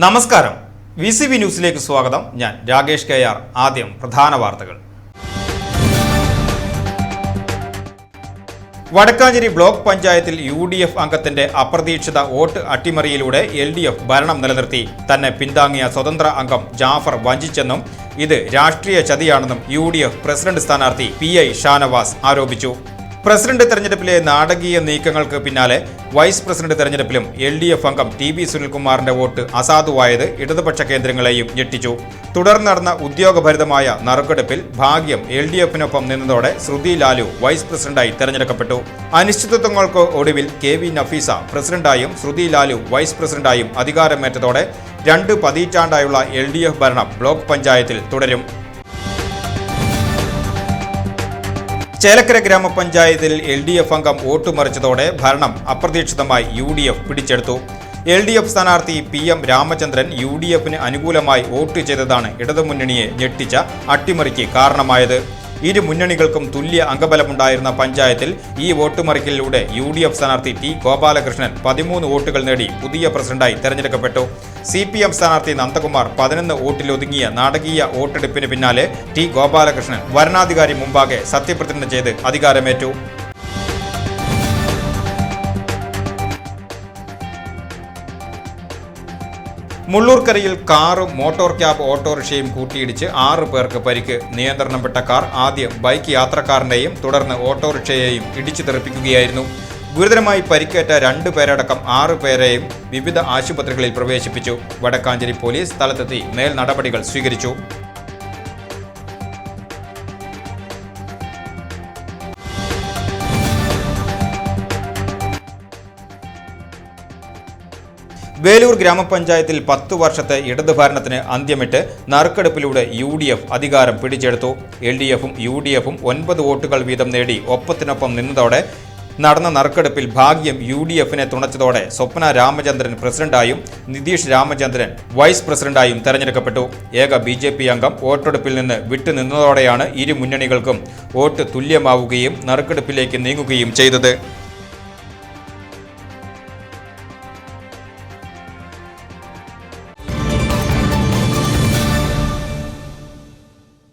നമസ്കാരം. VCV ന്യൂസിലേക്ക് സ്വാഗതം. ഞാൻ രാകേഷ് KR. ആദ്യം പ്രധാന വാർത്തകൾ. വടക്കാഞ്ചേരി ബ്ലോക്ക് പഞ്ചായത്തിൽ UDF അംഗത്തിന്റെ അപ്രതീക്ഷിത വോട്ട് അട്ടിമറിയിലൂടെ LDF ഭരണം നിലനിർത്തി. തന്നെ പിന്താങ്ങിയ സ്വതന്ത്ര അംഗം ജാഫർ വഞ്ചിച്ചെന്നും ഇത് രാഷ്ട്രീയ ചതിയാണെന്നും UDF പ്രസിഡന്റ് സ്ഥാനാർത്ഥി PI ഷാനവാസ് ആരോപിച്ചു. പ്രസിഡന്റ് തെരഞ്ഞെടുപ്പിലെ നാടകീയ നീക്കങ്ങൾക്ക് പിന്നാലെ വൈസ് പ്രസിഡന്റ് തെരഞ്ഞെടുപ്പിലും LDF അംഗം TB സുനിൽകുമാറിന്റെ വോട്ട് അസാധുവായത് ഇടതുപക്ഷ കേന്ദ്രങ്ങളെയും ഞെട്ടിച്ചു. തുടർന്ന് നടന്ന ഉദ്യോഗഭരിതമായ നറുക്കെടുപ്പിൽ ഭാഗ്യം LDFനൊപ്പം നിന്നതോടെ ശ്രുതി ലാലു വൈസ് പ്രസിഡന്റായി തെരഞ്ഞെടുക്കപ്പെട്ടു. അനിശ്ചിതത്വങ്ങൾക്ക് ഒടുവിൽ KV നഫീസ പ്രസിഡന്റായും ശ്രുതി ലാലു വൈസ് പ്രസിഡന്റായും അധികാരമേറ്റതോടെ 2 പതിറ്റാണ്ടായുള്ള LDF ഭരണം ബ്ലോക്ക് പഞ്ചായത്തിൽ തുടരും. ചേലക്കര ഗ്രാമപഞ്ചായത്തിൽ LDF അംഗം വോട്ട് മറിച്ചതോടെ ഭരണം അപ്രതീക്ഷിതമായി UDF പിടിച്ചെടുത്തു. LDF സ്ഥാനാർത്ഥി PM രാമചന്ദ്രൻ UDFന് അനുകൂലമായി വോട്ട് ചെയ്തതാണ് ഇടതുമുന്നണിയെ ഞെട്ടിച്ച അട്ടിമറിക്ക് കാരണമായത്. ഇരു മുന്നണികൾക്കും തുല്യ അംഗബലമുണ്ടായിരുന്ന പഞ്ചായത്തിൽ ഈ വോട്ടുമറിക്കലിലൂടെ UDF സ്ഥാനാർത്ഥി T ഗോപാലകൃഷ്ണൻ 13 വോട്ടുകൾ നേടി പുതിയ പ്രസിഡന്റായി തെരഞ്ഞെടുക്കപ്പെട്ടു. CPM സ്ഥാനാർത്ഥി നന്ദകുമാർ 11 വോട്ടിലൊതുങ്ങിയ നാടകീയ വോട്ടെടുപ്പിന് പിന്നാലെ T ഗോപാലകൃഷ്ണൻ വരണാധികാരി മുമ്പാകെ സത്യപ്രതിജ്ഞ ചെയ്ത് അധികാരമേറ്റു. മുള്ളൂർക്കരയിൽ കാറും മോട്ടോർ ക്യാബ് ഓട്ടോറിക്ഷയും കൂട്ടിയിടിച്ച് 6 പേർക്ക് പരിക്ക്. നിയന്ത്രണം വിട്ട കാർ ആദ്യം ബൈക്ക് യാത്രക്കാരനെയും തുടർന്ന് ഓട്ടോറിക്ഷയെയും ഇടിച്ചു തെറിപ്പിക്കുകയായിരുന്നു. ഗുരുതരമായി പരിക്കേറ്റ 2 പേരടക്കം 6 പേരെയും വിവിധ ആശുപത്രികളിൽ പ്രവേശിപ്പിച്ചു. വടക്കാഞ്ചേരി പോലീസ് സ്ഥലത്തെത്തി മേൽ നടപടികൾ സ്വീകരിച്ചു. വേലൂർ ഗ്രാമപഞ്ചായത്തിൽ 10 വർഷത്തെ ഇടതു ഭരണത്തിന് അന്ത്യമിട്ട് നറുക്കെടുപ്പിലൂടെ UDF അധികാരം പിടിച്ചെടുത്തു. LDFും UDFും 9 വോട്ടുകൾ വീതം നേടി ഒപ്പത്തിനൊപ്പം നിന്നതോടെ നടന്ന നറുക്കെടുപ്പിൽ ഭാഗ്യം UDFനെ തുണച്ചതോടെ സ്വപ്ന രാമചന്ദ്രൻ പ്രസിഡന്റായും നിതീഷ് രാമചന്ദ്രൻ വൈസ് പ്രസിഡന്റായും തെരഞ്ഞെടുക്കപ്പെട്ടു. ഏക BJP അംഗം വോട്ടെടുപ്പിൽ നിന്ന് വിട്ടുനിന്നതോടെയാണ് ഇരു മുന്നണികൾക്കും വോട്ട് തുല്യമാവുകയും നറുക്കെടുപ്പിലേക്ക് നീങ്ങുകയും ചെയ്തത്.